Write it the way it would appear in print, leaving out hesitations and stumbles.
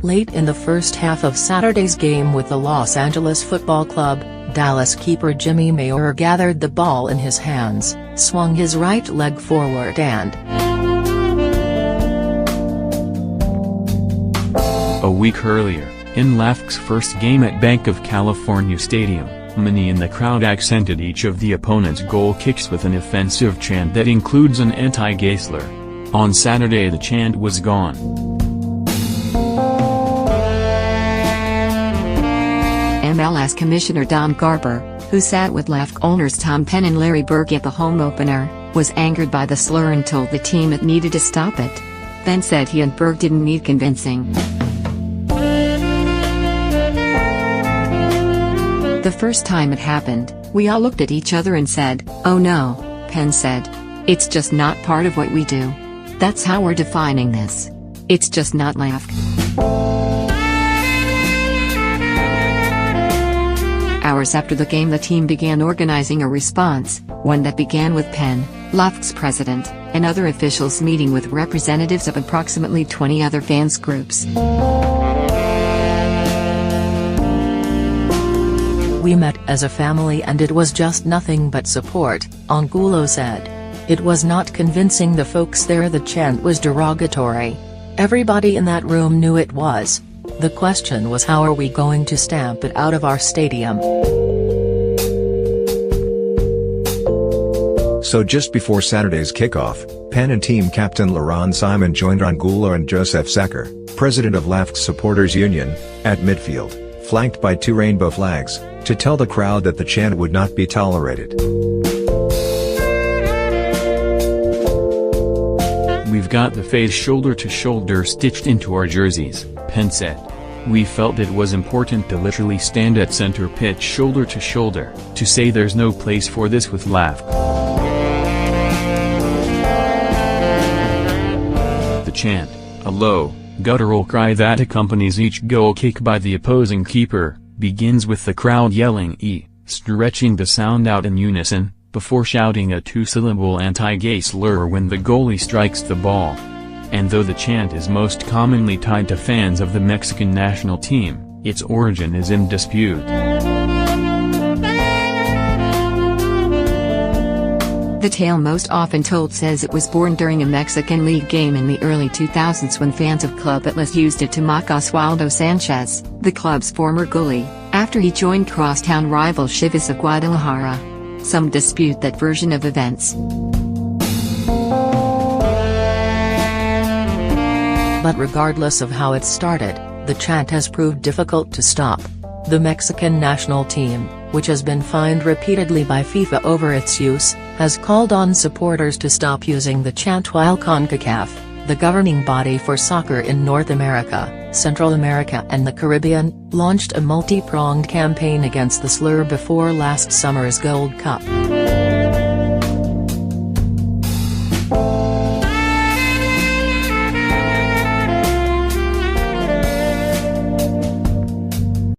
Late in the first half of Saturday's game with the Los Angeles Football Club, Dallas keeper Jimmy Mayer gathered the ball in his hands, swung his right leg forward and a week earlier, in LAFC's first game at Banc of California Stadium, many in the crowd accented each of the opponent's goal kicks with an offensive chant that includes an anti-gay slur. On Saturday the chant was gone. MLS Commissioner Don Garber, who sat with LAFC owners Tom Penn and Larry Berg at the home opener, was angered by the slur and told the team it needed to stop it. Then said he and Berg didn't need convincing. The first time it happened, we all looked at each other and said, "Oh no," Penn said. "It's just not part of what we do. That's how we're defining this. It's just not LAFC." Hours after the game the team began organizing a response, one that began with Penn, LAFC's president, and other officials meeting with representatives of approximately 20 other fans groups. "We met as a family and it was just nothing but support," Angulo said. "It was not convincing the folks there. The chant was derogatory. Everybody in that room knew it was. The question was, how are we going to stamp it out of our stadium?" So just before Saturday's kickoff, Penn and team captain Laurent Simon joined Angulo and Joseph Secker, president of LAFC Supporters Union, at midfield, flanked by two rainbow flags, to tell the crowd that the chant would not be tolerated. "We've got the face shoulder to shoulder stitched into our jerseys," Penn said. "We felt it was important to literally stand at center pitch shoulder to shoulder, to say there's no place for this with LAFC." The chant, a low, guttural cry that accompanies each goal kick by the opposing keeper, begins with the crowd yelling "E," stretching the sound out in unison, before shouting a two-syllable anti-gay slur when the goalie strikes the ball. And though the chant is most commonly tied to fans of the Mexican national team, its origin is in dispute. The tale most often told says it was born during a Mexican League game in the early 2000s when fans of Club Atlas used it to mock Oswaldo Sanchez, the club's former goalie, after he joined crosstown rival Chivas of Guadalajara. Some dispute that version of events. But regardless of how it started, the chant has proved difficult to stop. The Mexican national team, which has been fined repeatedly by FIFA over its use, has called on supporters to stop using the chant, while CONCACAF, the governing body for soccer in North America, Central America and the Caribbean, launched a multi-pronged campaign against the slur before last summer's Gold Cup.